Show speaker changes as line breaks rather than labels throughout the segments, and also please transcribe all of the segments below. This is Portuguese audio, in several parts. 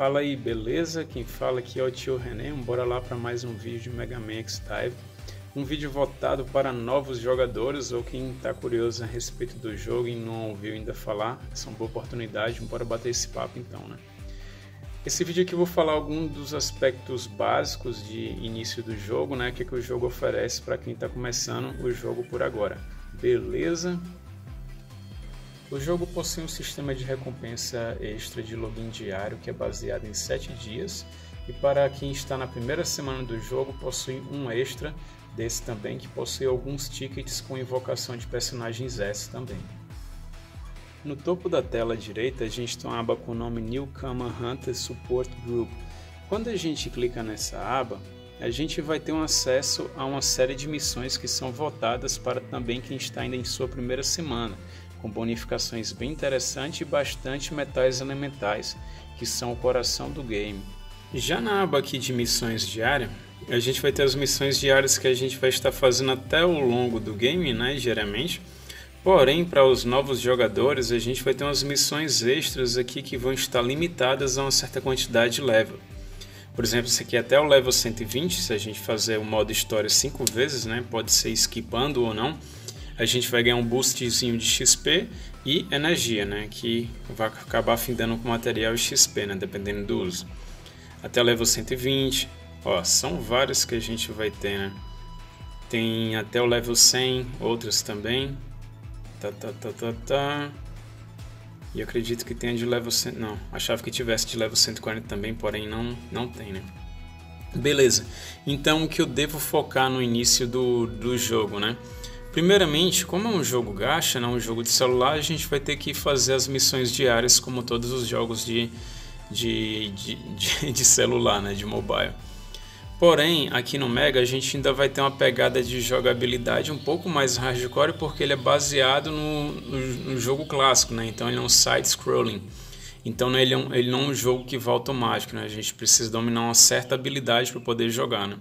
Fala aí, beleza? Quem fala aqui é o tio René. Bora lá para mais um vídeo de Mega Man X-Dive. Um vídeo voltado para novos jogadores ou quem está curioso a respeito do jogo e não ouviu ainda falar. Essa é uma boa oportunidade, bora bater esse papo então, né? Esse vídeo aqui eu vou falar alguns dos aspectos básicos de início do jogo, né? O que o jogo oferece para quem está começando o jogo por agora. Beleza? O jogo possui um sistema de recompensa extra de login diário que é baseado em 7 dias e para quem está na primeira semana do jogo possui um extra desse também que possui alguns tickets com invocação de personagens S também. No topo da tela direita a gente tem uma aba com o nome Newcomer Hunter Support Group. Quando a gente clica nessa aba, a gente vai ter um acesso a uma série de missões que são votadas para também quem está ainda em sua primeira semana, com bonificações bem interessantes e bastante metais elementais, que são o coração do game. Já na aba aqui de missões diárias, a gente vai ter as missões diárias que a gente vai estar fazendo até o longo do game, né, diariamente. Porém, para os novos jogadores, a gente vai ter umas missões extras aqui que vão estar limitadas a uma certa quantidade de level. Por exemplo, isso aqui é até o level 120, se a gente fazer o modo história 5 vezes, né, pode ser skipando ou não. A gente vai ganhar um boostzinho de XP e energia, né, que vai acabar findando com material e XP, né, dependendo do uso. Até o level 120, ó, são vários que a gente vai ter, né. Tem até o level 100, outros também. E acredito que tenha de level 100, não, achava que tivesse de level 140 também, porém não tem, né. Beleza, então o que eu devo focar no início do jogo, né. Primeiramente, como é um jogo gacha, não um jogo de celular, a gente vai ter que fazer as missões diárias como todos os jogos de celular, né, de mobile. Porém, aqui no Mega a gente ainda vai ter uma pegada de jogabilidade um pouco mais hardcore porque ele é baseado no jogo clássico, né? Então ele é um side-scrolling. Então ele não é um jogo que vai automático, né? A gente precisa dominar uma certa habilidade para poder jogar, né?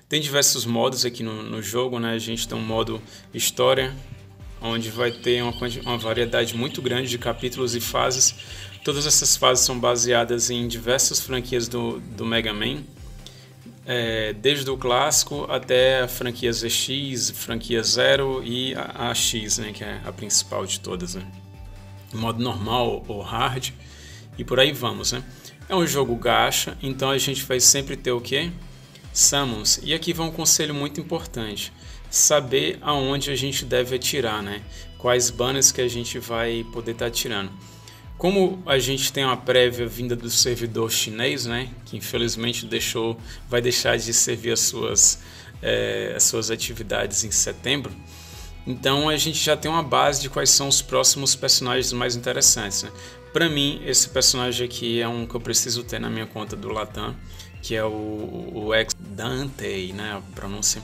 Tem diversos modos aqui no jogo, né? A gente tem um modo história, onde vai ter uma variedade muito grande de capítulos e fases. Todas essas fases são baseadas em diversas franquias do Mega Man, desde o clássico até a franquia ZX, franquia Zero e a X, né? Que é a principal de todas, né? Modo normal ou hard e por aí vamos, né? É um jogo gacha, então a gente vai sempre ter o quê? Summons. E aqui vai um conselho muito importante: saber aonde a gente deve atirar, né? Quais banners que a gente vai poder estar atirando. Como a gente tem uma prévia vinda do servidor chinês, né? Que infelizmente vai deixar de servir as suas atividades em setembro. Então a gente já tem uma base de quais são os próximos personagens mais interessantes, né? Para mim, esse personagem aqui é um que eu preciso ter na minha conta do Latam, que é o X-Dante, né, a pronúncia.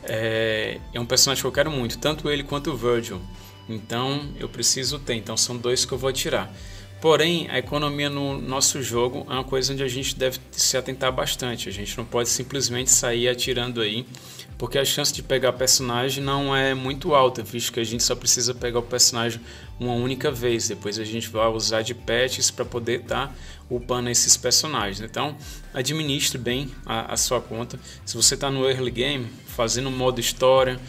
É um personagem que eu quero muito, tanto ele quanto o Virgil. Então eu preciso ter, então são dois que eu vou atirar. Porém, a economia no nosso jogo é uma coisa onde a gente deve se atentar bastante. A gente não pode simplesmente sair atirando aí, porque a chance de pegar personagem não é muito alta, visto que a gente só precisa pegar o personagem uma única vez. Depois a gente vai usar de patches para poder estar upando esses personagens. Então, administre bem a sua conta. Se você está no early game, fazendo modo história,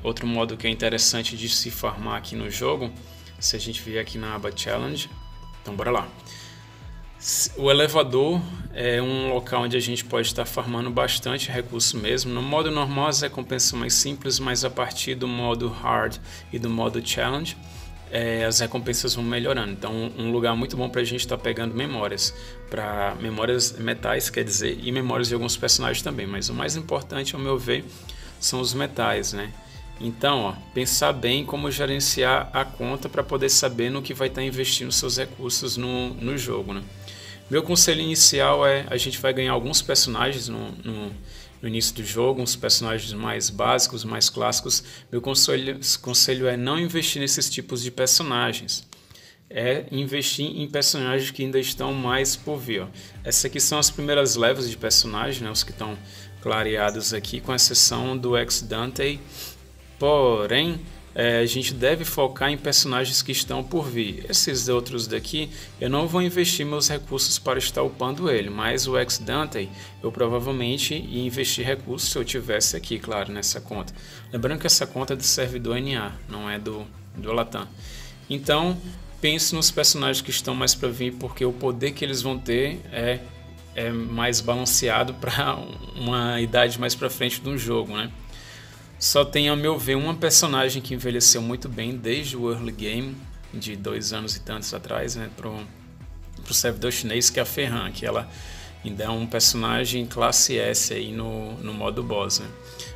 outro modo que é interessante de se farmar aqui no jogo, se a gente vier aqui na aba Challenge, então bora lá. O elevador é um local onde a gente pode estar farmando bastante recurso mesmo. No modo normal as recompensas são mais simples, mas a partir do modo hard e do modo challenge as recompensas vão melhorando. Então um lugar muito bom para a gente estar pegando memórias, metais, quer dizer, e memórias de alguns personagens também. Mas o mais importante, ao meu ver, são os metais, né? Então, ó, pensar bem como gerenciar a conta para poder saber no que vai estar investindo seus recursos no jogo, né? Meu conselho inicial é: a gente vai ganhar alguns personagens no início do jogo, uns personagens mais básicos, mais clássicos. Meu conselho é não investir nesses tipos de personagens. É investir em personagens que ainda estão mais por vir. Ó. Essas aqui são as primeiras levas de personagens, né, os que estão clareados aqui, com exceção do X-Dante. Porém, a gente deve focar em personagens que estão por vir. Esses outros daqui, eu não vou investir meus recursos para estar upando ele, mas o Ex-Dante eu provavelmente ia investir recursos se eu tivesse aqui, claro, nessa conta. Lembrando que essa conta é do servidor NA, não é do Latam. Então, pense nos personagens que estão mais para vir, porque o poder que eles vão ter é mais balanceado para uma idade mais para frente do jogo, né? Só tem, a meu ver, uma personagem que envelheceu muito bem desde o early game, de 2 anos e tantos atrás, né, pro servidor chinês, que é a Ferran, que ela ainda é um personagem classe S aí no modo boss, né?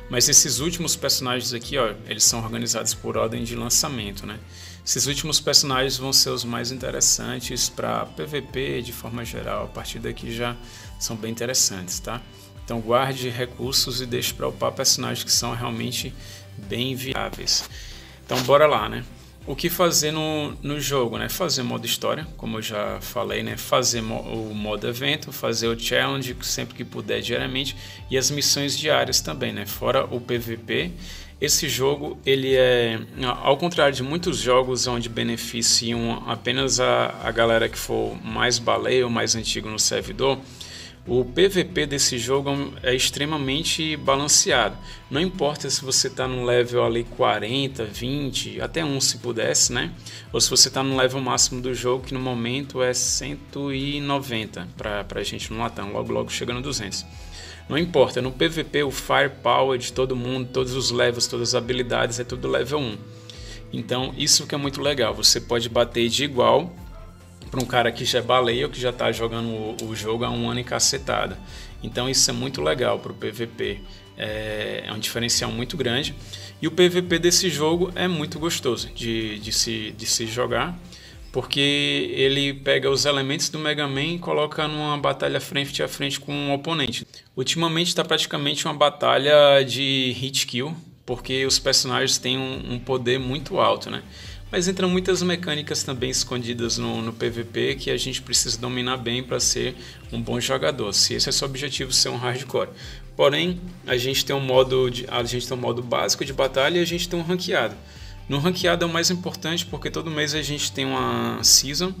Mas esses últimos personagens aqui, ó, eles são organizados por ordem de lançamento, né? Esses últimos personagens vão ser os mais interessantes para PVP de forma geral. A partir daqui já são bem interessantes, tá? Então guarde recursos e deixe para upar personagens que são realmente bem viáveis. Então bora lá, né? O que fazer no jogo, né? Fazer modo história, como eu já falei, né? Fazer o modo evento, fazer o challenge sempre que puder diariamente e as missões diárias também, né? Fora o PVP. Esse jogo, ele é, ao contrário de muitos jogos onde beneficiam apenas a galera que for mais baleia ou mais antigo no servidor, o PVP desse jogo é extremamente balanceado. Não importa se você está no level ali 40, 20, até 1 se pudesse, né? Ou se você está no level máximo do jogo, que no momento é 190 para a gente no Latam, logo chega no 200. Não importa, no PVP o firepower de todo mundo, todos os levels, todas as habilidades é tudo level 1. Então isso que é muito legal, você pode bater de igual para um cara que já é baleia ou que já está jogando o jogo há 1 ano e cacetada. Então isso é muito legal para o PVP, é um diferencial muito grande. E o PVP desse jogo é muito gostoso de se jogar, porque ele pega os elementos do Mega Man e coloca numa batalha frente a frente com um oponente. Ultimamente está praticamente uma batalha de hit kill, porque os personagens têm um poder muito alto, né? Mas entram muitas mecânicas também escondidas no PVP que a gente precisa dominar bem para ser um bom jogador, se esse é o seu objetivo, ser um hardcore. Porém, a gente tem um modo básico de batalha e a gente tem um ranqueado. No ranqueado é o mais importante porque todo mês a gente tem uma season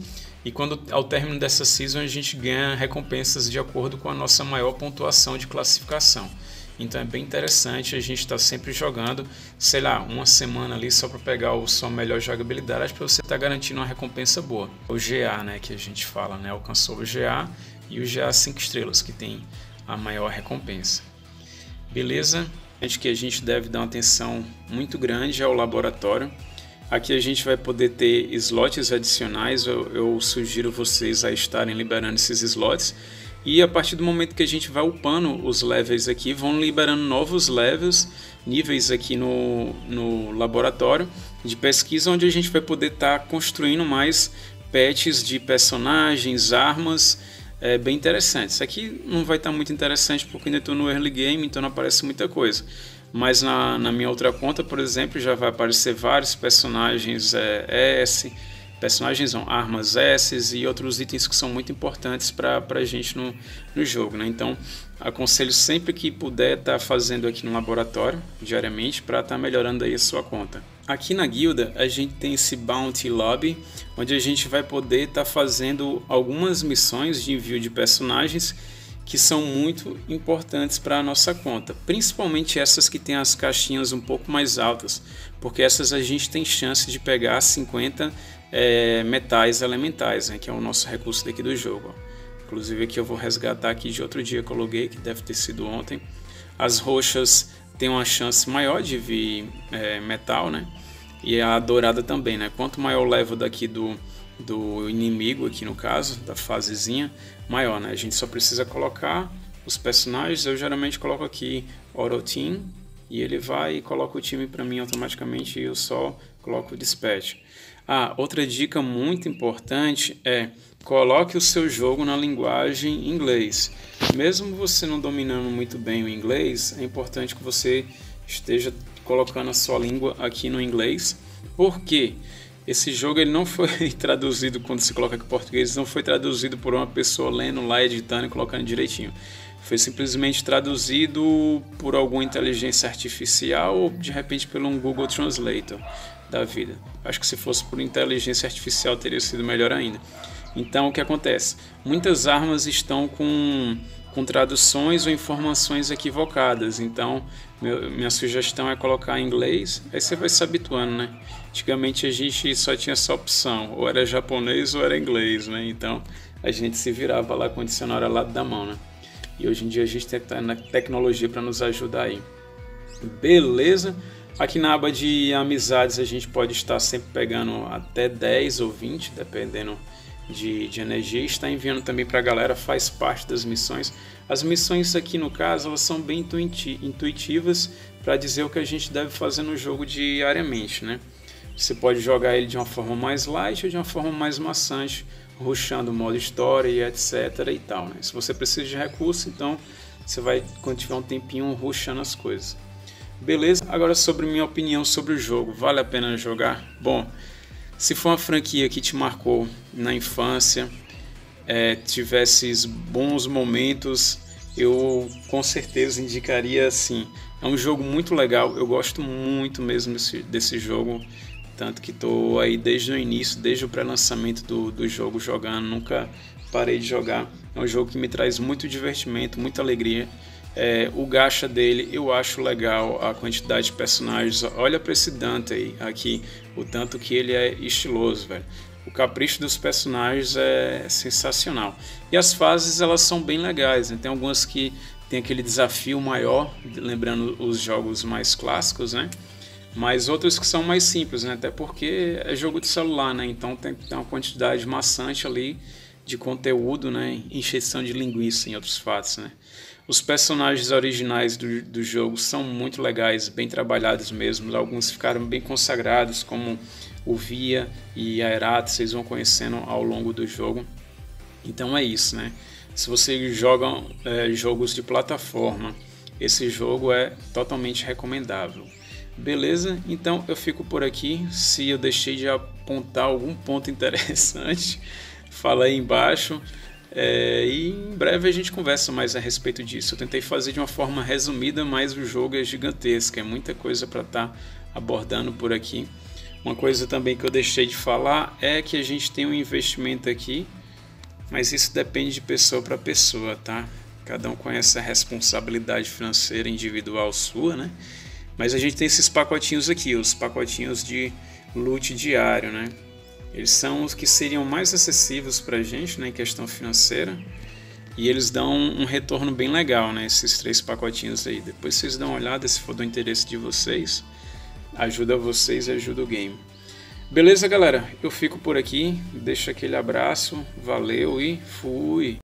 e quando ao término dessa season a gente ganha recompensas de acordo com a nossa maior pontuação de classificação. Então é bem interessante a gente estar sempre jogando, sei lá, uma semana ali só para pegar a sua melhor jogabilidade para você estar garantindo uma recompensa boa. O GA, né, que a gente fala, né, alcançou o GA e o GA 5 estrelas, que tem a maior recompensa. Beleza? Acho que a gente deve dar uma atenção muito grande ao laboratório. Aqui a gente vai poder ter slots adicionais, eu sugiro vocês a estarem liberando esses slots. E a partir do momento que a gente vai upando os levels aqui, vão liberando novos níveis aqui no laboratório de pesquisa, onde a gente vai poder estar construindo mais patches de personagens, armas, bem interessantes. Aqui não vai estar muito interessante porque ainda estou no early game, então não aparece muita coisa. Mas na minha outra conta, por exemplo, já vai aparecer vários personagens armas S e outros itens que são muito importantes para a gente no jogo, né? Então aconselho sempre que puder estar fazendo aqui no laboratório diariamente para estar melhorando aí a sua conta. Aqui na guilda a gente tem esse Bounty Lobby, onde a gente vai poder estar fazendo algumas missões de envio de personagens que são muito importantes para a nossa conta, principalmente essas que tem as caixinhas um pouco mais altas, porque essas a gente tem chance de pegar 50 metais elementais, né, que é o nosso recurso daqui do jogo. Inclusive aqui eu vou resgatar aqui de outro dia que eu loguei, que deve ter sido ontem. As roxas têm uma chance maior de vir metal, né? E a dourada também, né? Quanto maior o level daqui do inimigo, aqui no caso, da fasezinha, maior, né? A gente só precisa colocar os personagens. Eu geralmente coloco aqui Auto Team e ele vai e coloca o time para mim automaticamente e eu só coloco o Dispatch. Outra dica muito importante é coloque o seu jogo na linguagem inglês. Mesmo você não dominando muito bem o inglês, é importante que você esteja colocando a sua língua aqui no inglês, porque esse jogo ele não foi traduzido, quando se coloca aqui em português, não foi traduzido por uma pessoa lendo lá, editando e colocando direitinho. Foi simplesmente traduzido por alguma inteligência artificial ou de repente pelo um Google Translator da vida. Acho que se fosse por inteligência artificial teria sido melhor ainda. Então o que acontece? Muitas armas estão com traduções ou informações equivocadas. Então minha sugestão é colocar em inglês, aí você vai se habituando, né? Antigamente a gente só tinha essa opção, ou era japonês ou era inglês, né? Então a gente se virava lá com o dicionário ao lado da mão, né? E hoje em dia a gente tem a tecnologia para nos ajudar aí. Beleza? Aqui na aba de amizades a gente pode estar sempre pegando até 10 ou 20, dependendo de energia. Está enviando também para a galera, faz parte das missões. As missões aqui no caso, elas são bem intuitivas para dizer o que a gente deve fazer no jogo diariamente, né? Você pode jogar ele de uma forma mais light ou de uma forma mais maçante, rushando o modo história e etc e tal, né? Se você precisa de recurso, então você vai, quando tiver um tempinho, rushando as coisas. Beleza? Agora sobre minha opinião sobre o jogo, vale a pena jogar? Bom, se for uma franquia que te marcou na infância, tivesse bons momentos, eu com certeza indicaria assim. É um jogo muito legal, eu gosto muito mesmo desse jogo, tanto que estou aí desde o início, desde o pré-lançamento do jogo jogando, nunca parei de jogar. É um jogo que me traz muito divertimento, muita alegria. O gacha dele eu acho legal, a quantidade de personagens. Olha para esse Dante aí, aqui, o tanto que ele é estiloso, velho. O capricho dos personagens é sensacional. E as fases, elas são bem legais, né? Tem algumas que tem aquele desafio maior, lembrando os jogos mais clássicos, né? Mas outros que são mais simples, né? Até porque é jogo de celular, né? Então tem uma quantidade maçante ali de conteúdo, né? Encheção de linguiça, em outros fatos, né? Os personagens originais do jogo são muito legais, bem trabalhados mesmo. Alguns ficaram bem consagrados, como o Via e a Erato, vocês vão conhecendo ao longo do jogo. Então é isso, né? Se você joga jogos de plataforma, esse jogo é totalmente recomendável. Beleza? Então eu fico por aqui. Se eu deixei de apontar algum ponto interessante, fala aí embaixo. E em breve a gente conversa mais a respeito disso. Eu tentei fazer de uma forma resumida, mas o jogo é gigantesco, é muita coisa para estar abordando por aqui. Uma coisa também que eu deixei de falar é que a gente tem um investimento aqui, mas isso depende de pessoa para pessoa, tá? Cada um conhece a responsabilidade financeira individual sua, né? Mas a gente tem esses pacotinhos aqui, os pacotinhos de loot diário, né? Eles são os que seriam mais acessíveis para a gente, né, em questão financeira. E eles dão um retorno bem legal, né, esses 3 pacotinhos aí. Depois vocês dão uma olhada, se for do interesse de vocês. Ajuda vocês e ajuda o game. Beleza, galera? Eu fico por aqui. Deixo aquele abraço. Valeu e fui!